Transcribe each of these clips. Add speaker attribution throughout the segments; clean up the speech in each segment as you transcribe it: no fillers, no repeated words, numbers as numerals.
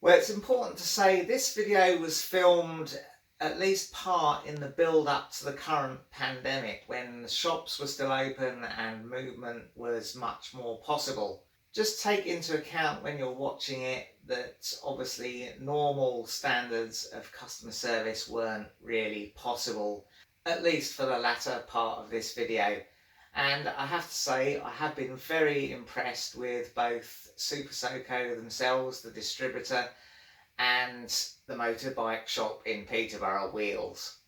Speaker 1: Well, it's important to say this video was filmed at least part in the build up to the current pandemic, when the shops were still open and movement was much more possible. Just take into account when you're watching it that obviously normal standards of customer service weren't really possible, at least for the latter part of this video. And I have to say, I have been very impressed with both Soco themselves, the distributor, and the motorbike shop in Peterborough, Wheels.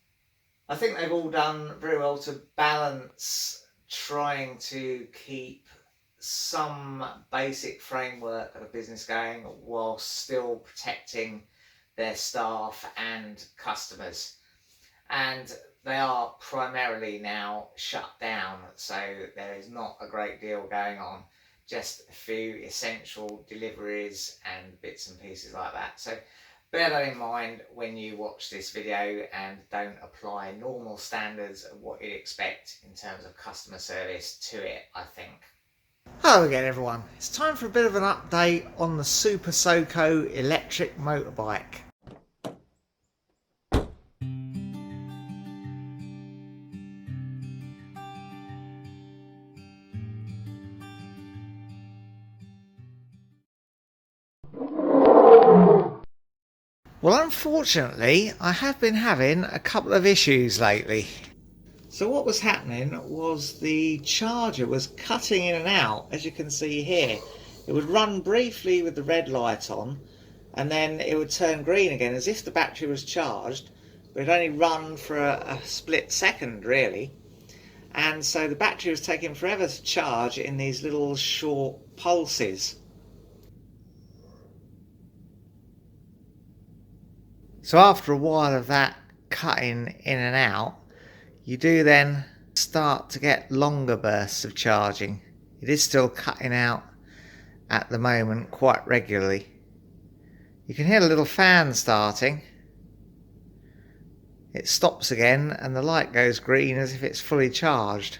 Speaker 1: I think they've all done very well to balance trying to keep some basic framework of a business going while still protecting their staff and customers. And they are primarily now shut down, so there is not a great deal going on, just a few essential deliveries and bits and pieces like that. So bear that in mind when you watch this video, and don't apply normal standards of what you'd expect in terms of customer service to it, I think.
Speaker 2: Hello again everyone, it's time for a bit of an update on the Super Soco electric motorbike. Well, unfortunately, I have been having a couple of issues lately. So what was happening was the charger was cutting in and out, as you can see here. It would run briefly with the red light on, and then it would turn green again as if the battery was charged, but it only run for a split second really. And so the battery was taking forever to charge in these little short pulses. So after a while of that cutting in and out, you do then start to get longer bursts of charging. It is still cutting out at the moment quite regularly. You can hear a little fan starting. It stops again and the light goes green as if it's fully charged.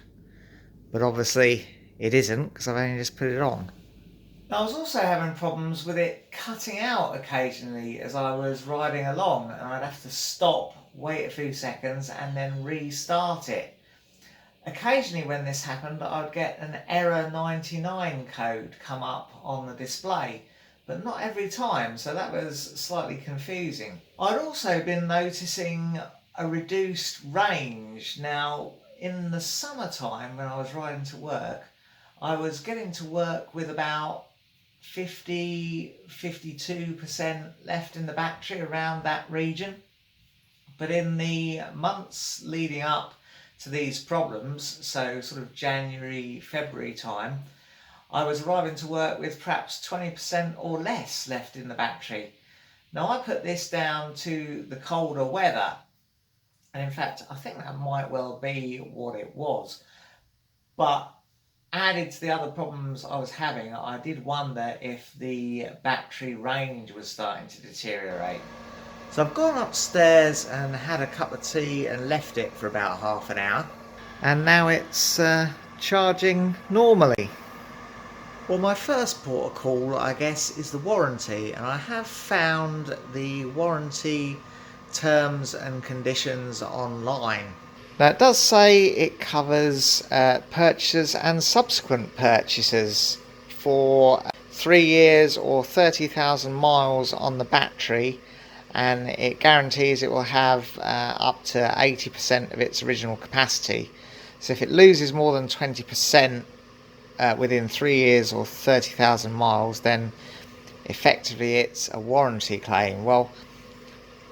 Speaker 2: But obviously it isn't, because I've only just put it on.
Speaker 1: I was also having problems with it cutting out occasionally as I was riding along, and I'd have to stop, wait a few seconds and then restart it. Occasionally when this happened, I'd get an error 99 code come up on the display, but not every time, so that was slightly confusing. I'd also been noticing a reduced range. Now, in the summertime when I was riding to work, I was getting to work with about 52% left in the battery, around that region. But in the months leading up to these problems, so sort of January, February time, I was arriving to work with perhaps 20% or less left in the battery. Now I put this down to the colder weather, and in fact I think that might well be what it was. But added to the other problems I was having, I did wonder if the battery range was starting to deteriorate. So I've gone upstairs and had a cup of tea and left it for about half an hour, and now it's charging normally. Well, my first port of call, I guess, is the warranty, and I have found the warranty terms and conditions online. Now it does say it covers purchases and subsequent purchases for 3 years or 30,000 miles on the battery, and it guarantees it will have up to 80% of its original capacity. So if it loses more than 20% within 3 years or 30,000 miles, then effectively it's a warranty claim. Well,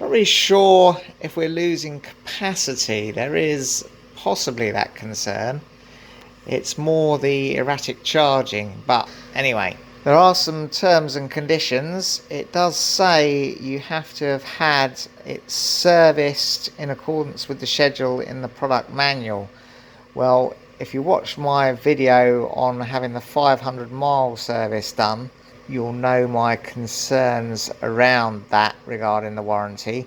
Speaker 1: not really sure if we're losing capacity. There is possibly that concern. It's more the erratic charging, but anyway, there are some terms and conditions. It does say you have to have had it serviced in accordance with the schedule in the product manual. Well, if you watch my video on having the 500 mile service done, you'll know my concerns around that regarding the warranty.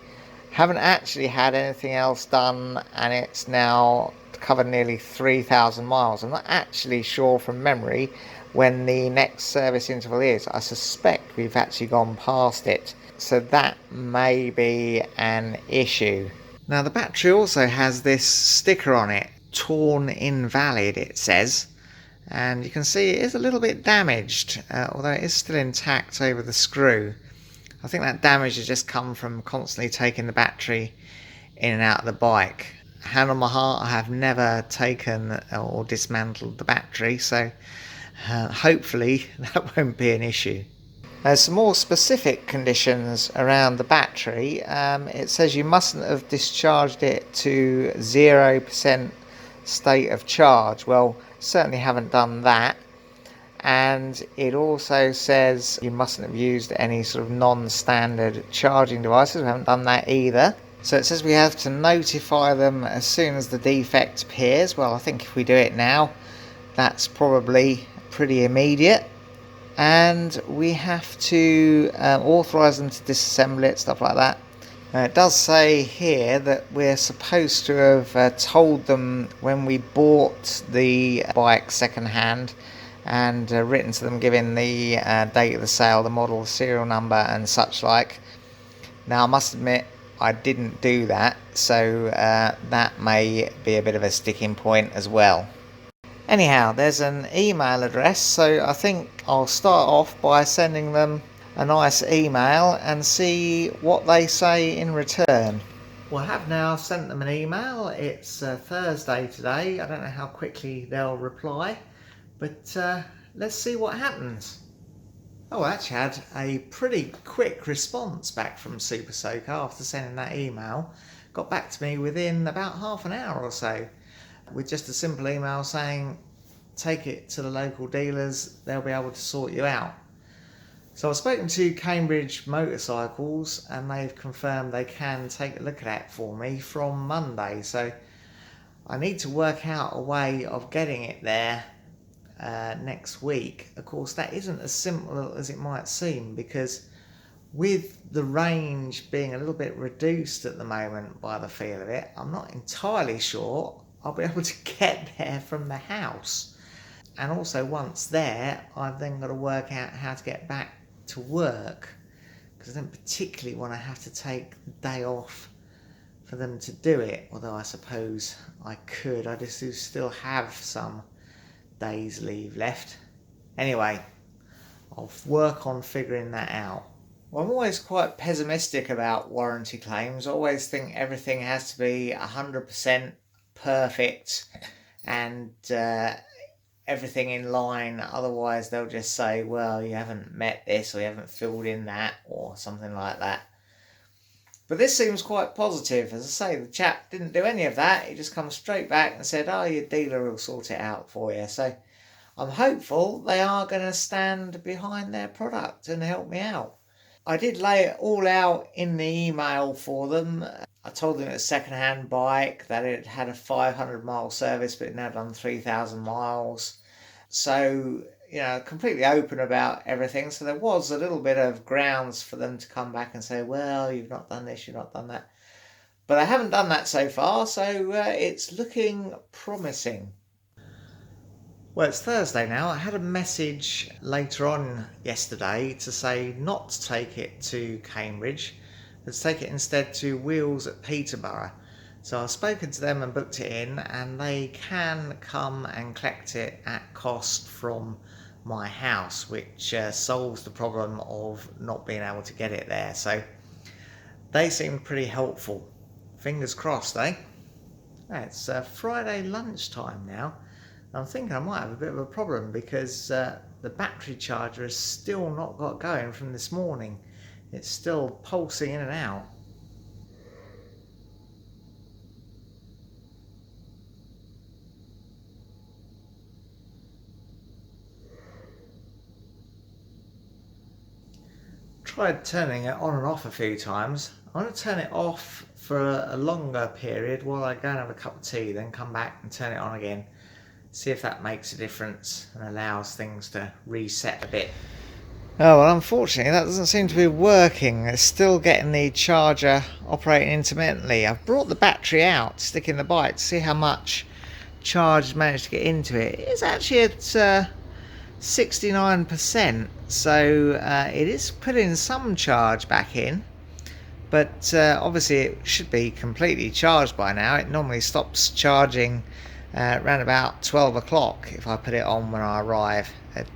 Speaker 1: Haven't actually had anything else done, and it's now covered nearly 3,000 miles. I'm not actually sure from memory
Speaker 2: when the next service interval is. I suspect we've actually gone past it, so that may be an issue. Now the battery also has this sticker on it, torn invalid it says, and you can see it is a little bit damaged, although it is still intact over the screw. I think that damage has just come from constantly taking the battery in and out of the bike. Hand on my heart, I have never taken or dismantled the battery, so hopefully that won't be an issue. There's some more specific conditions around the battery. It says you mustn't have discharged it to 0% state of charge. Well, certainly haven't done that. And it also says you mustn't have used any sort of non-standard charging devices. We haven't done that either. So it says we have to notify them as soon as the defect appears. Well, I think if we do it now, that's probably pretty immediate. And we have to authorise them to disassemble it, stuff like that. It does say here that we're supposed to have told them when we bought the bike second hand and written to them giving the date of the sale, the model, the serial number and such like. Now I must admit I didn't do that, so that may be a bit of a sticking point as well. Anyhow, there's an email address, so I think I'll start off by sending them a nice email and see what they say in return. Well, I have now sent them an email. It's Thursday today. I don't know how quickly they'll reply, but let's see what happens. Oh, I actually had a pretty quick response back from Super Soco after sending that email. Got back to me within about half an hour or so, with just a simple email saying, take it to the local dealers, they'll be able to sort you out. So I've spoken to Cambridge Motorcycles and they've confirmed they can take a look at it for me from Monday. So I need to work out a way of getting it there next week. Of course, that isn't as simple as it might seem, because with the range being a little bit reduced at the moment by the feel of it, I'm not entirely sure I'll be able to get there from the house. And also once there, I've then got to work out how to get back to work, because I don't particularly want to have to take the day off for them to do it, although I suppose I could. I just do still have some days leave left. Anyway, I'll work on figuring that out. Well, I'm always quite pessimistic about warranty claims. I always think everything has to be 100% perfect and everything in line, otherwise they'll just say, well, you haven't met this or you haven't filled in that or something like that. But this seems quite positive. As I say, the chap didn't do any of that. He just come straight back and said, oh, your dealer will sort it out for you. So I'm hopeful they are going to stand behind their product and help me out. I did lay it all out in the email for them. I told them it's a second-hand bike, that it had a 500-mile service, but it now done 3,000 miles. So, you know, completely open about everything. So there was a little bit of grounds for them to come back and say, well, you've not done this, you've not done that. But I haven't done that so far, so it's looking promising. Well, it's Thursday now. I had a message later on yesterday to say not to take it to Cambridge, but to take it instead to Wheels at Peterborough. So I've spoken to them and booked it in, and they can come and collect it at cost from my house, which solves the problem of not being able to get it there. So they seemed pretty helpful. Fingers crossed, eh? It's Friday lunchtime now. I'm thinking I might have a bit of a problem because the battery charger has still not got going from this morning. It's still pulsing in and out. Tried turning it on and off a few times. I want to turn it off for a longer period while I go and have a cup of tea, then come back and turn it on again. See if that makes a difference and allows things to reset a bit. Oh, well, unfortunately that doesn't seem to be working. It's still getting the charger operating intermittently. I've brought the battery out to stick in the bike to see how much charge has managed to get into it. It's actually at 69%, so it is putting some charge back in, but obviously it should be completely charged by now. It normally stops charging around about 12 o'clock if I put it on when I arrive at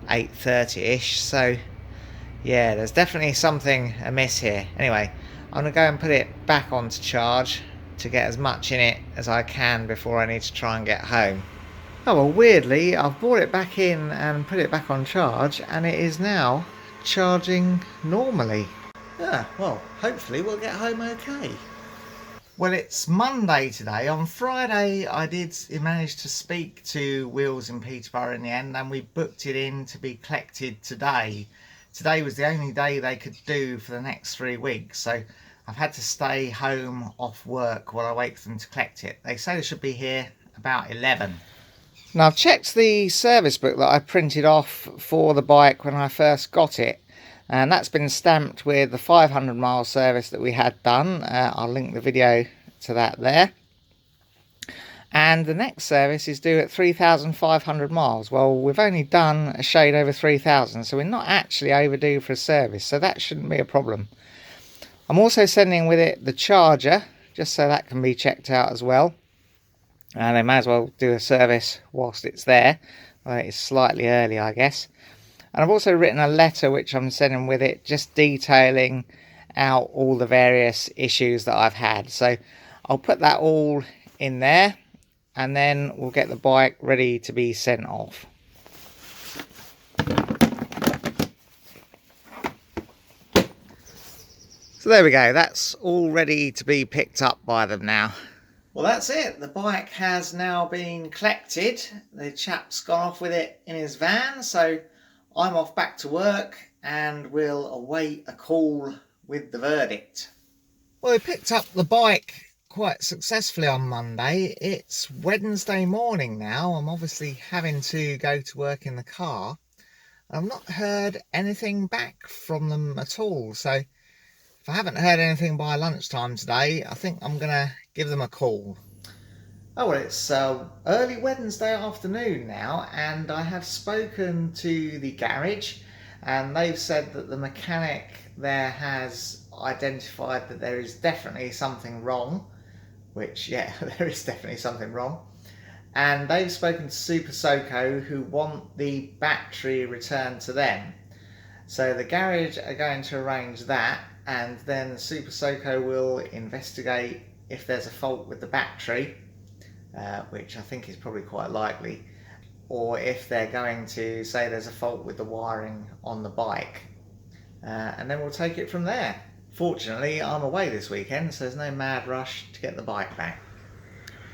Speaker 2: 8:30ish, so yeah, there's definitely something amiss here. Anyway, I'm going to go and put it back onto charge to get as much in it as I can before I need to try and get home. Oh well, weirdly, I've brought it back in and put it back on charge, and it is now charging normally. Yeah, well, hopefully we'll get home okay. Well, it's Monday today. On Friday, I did manage to speak to Wheels in Peterborough in the end, and we booked it in to be collected today. Today was the only day they could do for the next 3 weeks, so I've had to stay home off work while I wait for them to collect it. They say they should be here about 11. Now, I've checked the service book that I printed off for the bike when I first got it, and that's been stamped with the 500 mile service that we had done. I'll link the video to that there. And the next service is due at 3,500 miles. Well, we've only done a shade over 3,000, so we're not actually overdue for a service, so that shouldn't be a problem. I'm also sending with it the charger, just so that can be checked out as well. And they may as well do a service whilst it's there. Well, it's slightly early, I guess. And I've also written a letter which I'm sending with it, just detailing out all the various issues that I've had. So I'll put that all in there, and then we'll get the bike ready to be sent off. So there we go, that's all ready to be picked up by them now. Well, that's it. The bike has now been collected. The chap's gone off with it in his van, so I'm off back to work and we'll await a call with the verdict. Well, we picked up the bike quite successfully on Monday. It's Wednesday morning now. I'm obviously having to go to work in the car. I've not heard anything back from them at all, so if I haven't heard anything by lunchtime today, I think I'm going to give them a call. Oh, well, it's early Wednesday afternoon now, and I have spoken to the garage, and they've said that the mechanic there has identified that there is definitely something wrong, which, yeah, there is definitely something wrong. And they've spoken to Super Soco, who want the battery returned to them. So the garage are going to arrange that, and then Super Soco will investigate if there's a fault with the battery, which I think is probably quite likely, or if they're going to say there's a fault with the wiring on the bike, and then we'll take it from there. Fortunately, I'm away this weekend, so there's no mad rush to get the bike back.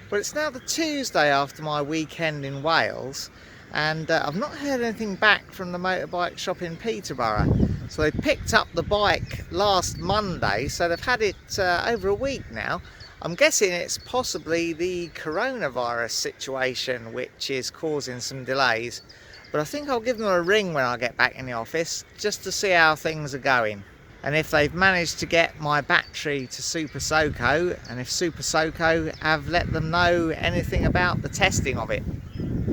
Speaker 2: But it's now the Tuesday after my weekend in Wales, and I've not heard anything back from the motorbike shop in Peterborough. So they picked up the bike last Monday, so they've had it over a week now. I'm guessing it's possibly the coronavirus situation which is causing some delays, but I think I'll give them a ring when I get back in the office just to see how things are going, and if they've managed to get my battery to Super Soco, and if Super Soco have let them know anything about the testing of it.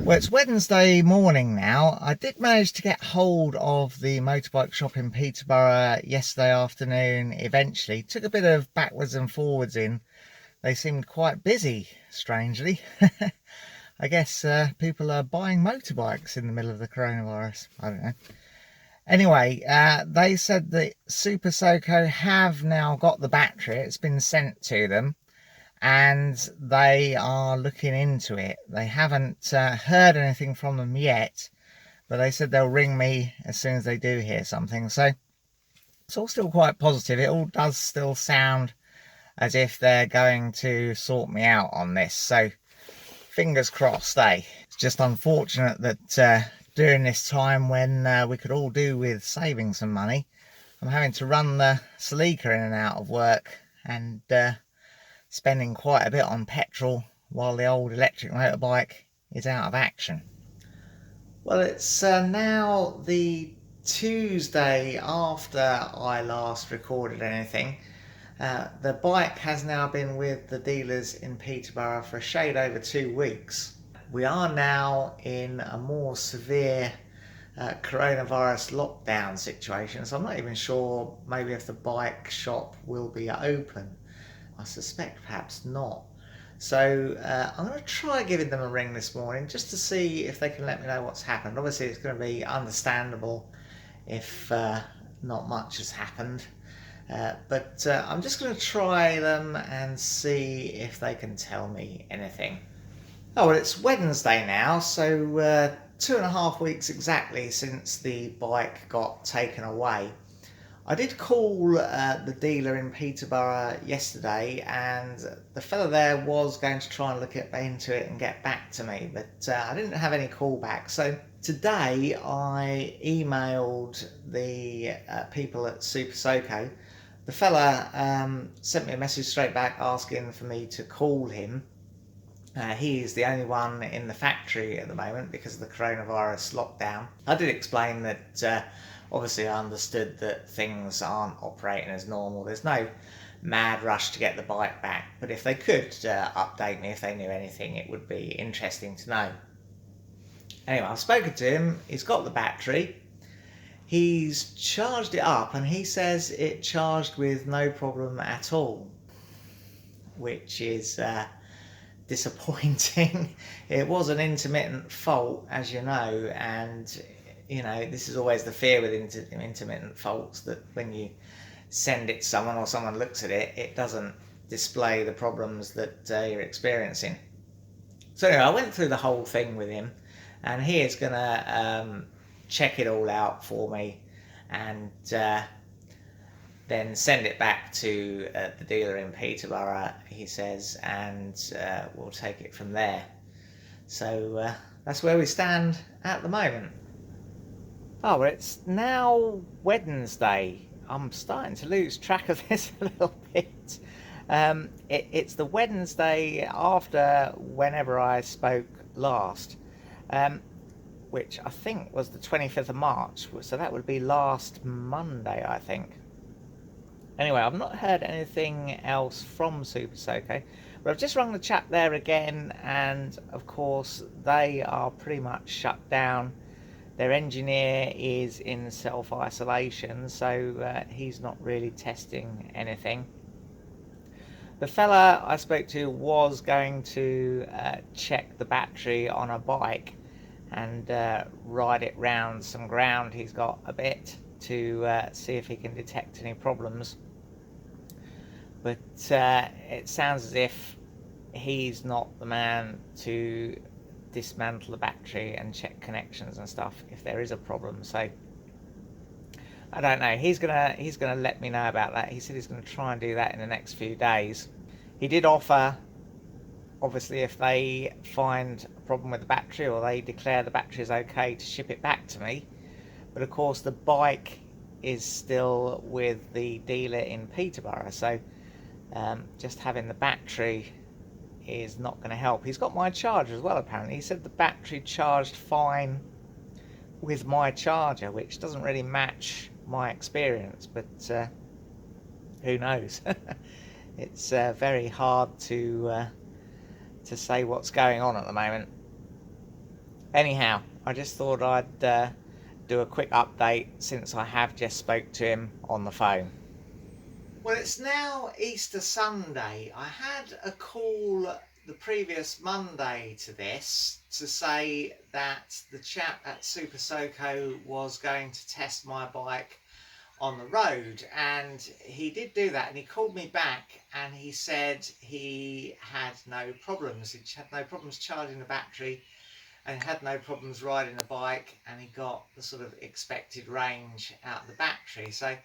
Speaker 2: Well, it's Wednesday morning now. I did manage to get hold of the motorbike shop in Peterborough yesterday afternoon eventually. Took a bit of backwards and forwards in. They seemed quite busy, strangely. I guess people are buying motorbikes in the middle of the coronavirus. I don't know. Anyway, they said that Super Soco have now got the battery. It's been sent to them, and they are looking into it. They haven't heard anything from them yet, but they said they'll ring me as soon as they do hear something. So it's all still quite positive. It all does still sound as if they're going to sort me out on this. So fingers crossed, eh? It's just unfortunate that during this time when we could all do with saving some money, I'm having to run the Ttxela in and out of work, and spending quite a bit on petrol while the old electric motorbike is out of action. Well, it's now the Tuesday after I last recorded anything. The bike has now been with the dealers in Peterborough for a shade over 2 weeks. We are now in a more severe coronavirus lockdown situation, so I'm not even sure maybe if the bike shop will be open. I suspect perhaps not. So I'm going to try giving them a ring this morning just to see if they can let me know what's happened. Obviously it's going to be understandable if not much has happened. But I'm just going to try them and see if they can tell me anything. Oh, well, it's Wednesday now, so 2.5 weeks exactly since the bike got taken away. I did call the dealer in Peterborough yesterday, and the fella there was going to try and look into it and get back to me, but I didn't have any call back. So today I emailed the people at Super Soco. The fella sent me a message straight back asking for me to call him. He is the only one in the factory at the moment because of the coronavirus lockdown. I did explain that obviously I understood that things aren't operating as normal. There's no mad rush to get the bike back, but if they could update me if they knew anything, it would be interesting to know. Anyway, I've spoken to him. He's got the battery. He's charged it up and he says it charged with no problem at all, which is disappointing. It was an intermittent fault, as you know, and you know this is always the fear with intermittent faults, that when you send it to someone or someone looks at it, it doesn't display the problems that you're experiencing. So anyway, I went through the whole thing with him, and he is going to check it all out for me and then send it back to the dealer in Peterborough, he says, and we'll take it from there. So that's where we stand at the moment. Oh, well, it's now Wednesday. I'm starting to lose track of this a little bit. It's the Wednesday after whenever I spoke last, which I think was the 25th of March, so that would be last Monday, I think. Anyway, I've not heard anything else from Super Soco, but I've just rung the chap there again, and of course they are pretty much shut down. Their engineer is in self-isolation, so he's not really testing anything. The fella I spoke to was going to check the battery on a bike and ride it round some ground he's got a bit to see if he can detect any problems. But it sounds as if he's not the man to dismantle the battery and check connections and stuff if there is a problem. So I don't know. He's gonna let me know about that. He said he's gonna try and do that in the next few days. He did offer, obviously, if they find a problem with the battery or they declare the battery is okay, to ship it back to me. But of course the bike is still with the dealer in Peterborough, so just having the battery is not going to help. He's got my charger as well, apparently. He said the battery charged fine with my charger, which doesn't really match my experience, but who knows. It's very hard to say what's going on at the moment. Anyhow, I just thought I'd do a quick update since I have just spoke to him on the phone. Well, it's now Easter Sunday. I had a call the previous Monday to this to say that the chap at Super Soco was going to test my bike on the road, and he did do that, and he called me back and he said he had no problems. He had no problems charging the battery and had no problems riding the bike, and he got the sort of expected range out of the battery. So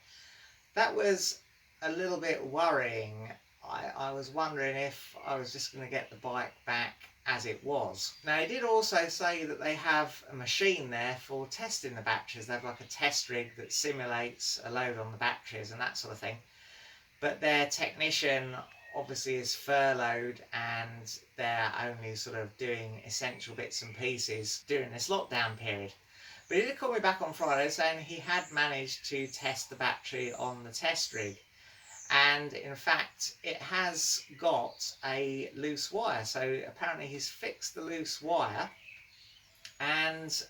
Speaker 2: that was a little bit worrying. I was wondering if I was just going to get the bike back as it was. Now, he did also say that they have a machine there for testing the batteries. They have like a test rig that simulates a load on the batteries and that sort of thing. But their technician obviously is furloughed, and they're only sort of doing essential bits and pieces during this lockdown period. But he did call me back on Friday saying he had managed to test the battery on the test rig,
Speaker 1: and in fact it has got a loose wire. So apparently he's fixed the loose wire, and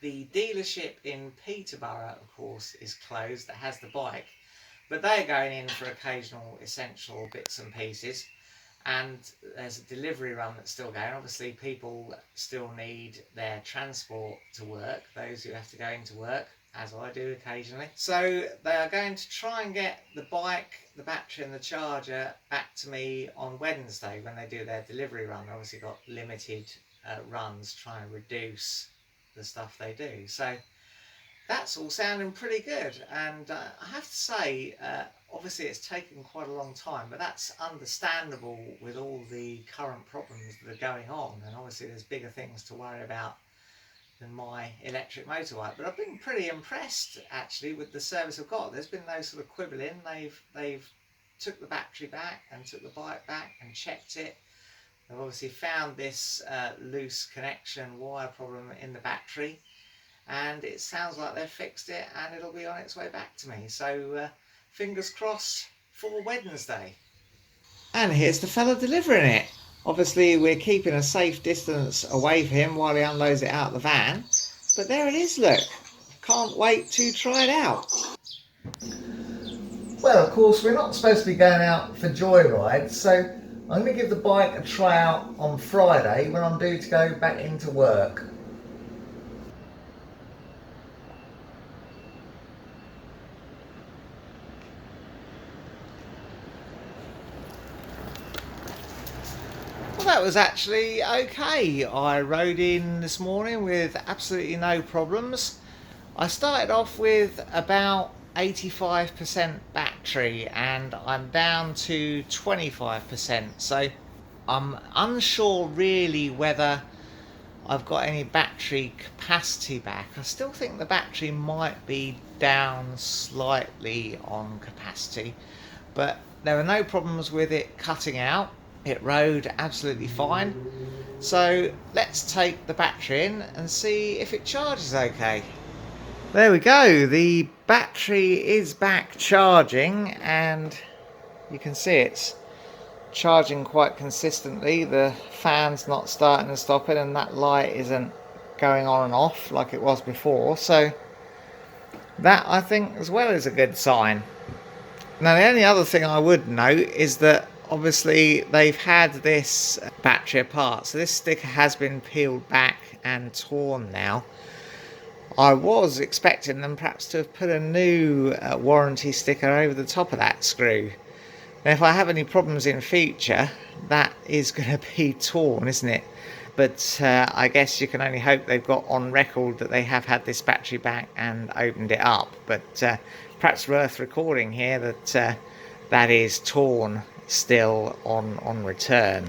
Speaker 1: the dealership in Peterborough, of course, is closed that has the bike, but they're going in for occasional essential bits and pieces. And there's a delivery run that's still going. Obviously people still need their transport to work, those who have to go into work, as I do occasionally. So they are going to try and get the bike, the battery and the charger back to me on Wednesday when they do their delivery run. They obviously got limited runs trying to reduce the stuff they do. So that's all sounding pretty good, and I have to say, obviously it's taken quite a long time, but that's understandable with all the current problems that are going on, and obviously there's bigger things to worry about than my electric motorbike. But I've been pretty impressed actually with the service I've got. There's been no sort of quibbling. They've took the battery back and took the bike back and checked it. They've obviously found this loose connection wire problem in the battery, and it sounds like they've fixed it and it'll be on its way back to me. So fingers crossed for Wednesday.
Speaker 2: And here's the fella delivering it. Obviously we're keeping a safe distance away from him while he unloads it out of the van, but there it is, look. Can't wait to try it out.
Speaker 1: Well, of course we're not supposed to be going out for joyrides, so I'm going to give the bike a try out on Friday when I'm due to go back into work.
Speaker 2: Well, that was actually okay. I rode in this morning with absolutely no problems. I started off with about 85% battery and I'm down to 25%, so I'm unsure really whether I've got any battery capacity back. I still think the battery might be down slightly on capacity, but there were no problems with it cutting out. It rode absolutely fine. So let's take the battery in and see if it charges okay. There we go, the battery is back charging and you can see it's charging quite consistently. The fan's not starting and stopping and that light isn't going on and off like it was before, so that I think as well is a good sign. Now the only other thing I would note is that obviously they've had this battery apart, so this sticker has been peeled back and torn now. I was expecting them perhaps to have put a new warranty sticker over the top of that screw. Now if I have any problems in future, that is going to be torn, isn't it? But I guess you can only hope they've got on record that they have had this battery back and opened it up. But perhaps worth recording here that that is torn still on return.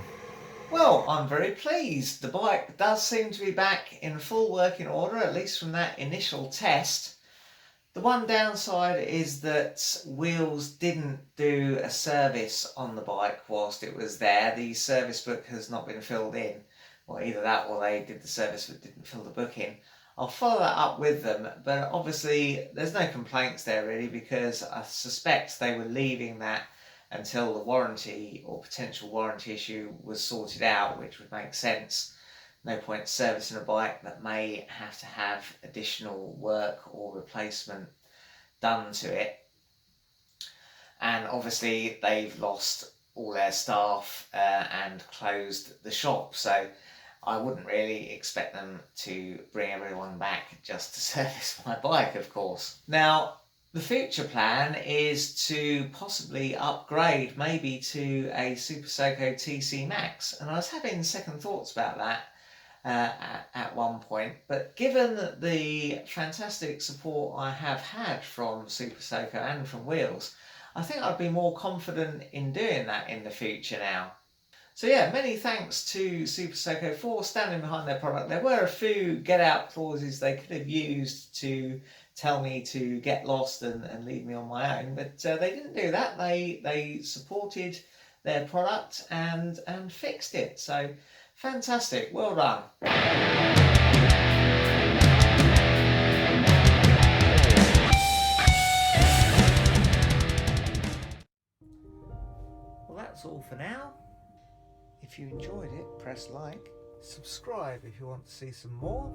Speaker 1: Well, I'm very pleased. The bike does seem to be back in full working order, at least from that initial test. The one downside is that Wheels didn't do a service on the bike whilst it was there. The service book has not been filled in. Well, either that or they did the service but didn't fill the book in. I'll follow that up with them, but obviously there's no complaints there really, because I suspect they were leaving that until the warranty or potential warranty issue was sorted out, which would make sense. No point servicing a bike that may have to have additional work or replacement done to it. And obviously they've lost all their staff and closed the shop, so I wouldn't really expect them to bring everyone back just to service my bike, of course. Now, the future plan is to possibly upgrade maybe to a Super Soco TC Max, and I was having second thoughts about that at one point, but given the fantastic support I have had from Super Soco and from Wheels, I think I'd be more confident in doing that in the future now. So yeah, many thanks to Super Soco for standing behind their product. There were a few get out clauses they could have used to tell me to get lost and leave me on my own, but they didn't do that. They supported their product and fixed it. So fantastic, well done. that's all for now.
Speaker 2: If you enjoyed it, press like. Subscribe if you want to see some more.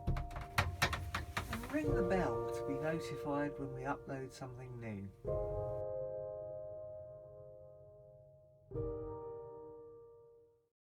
Speaker 2: And ring the bell to be notified when we upload something new.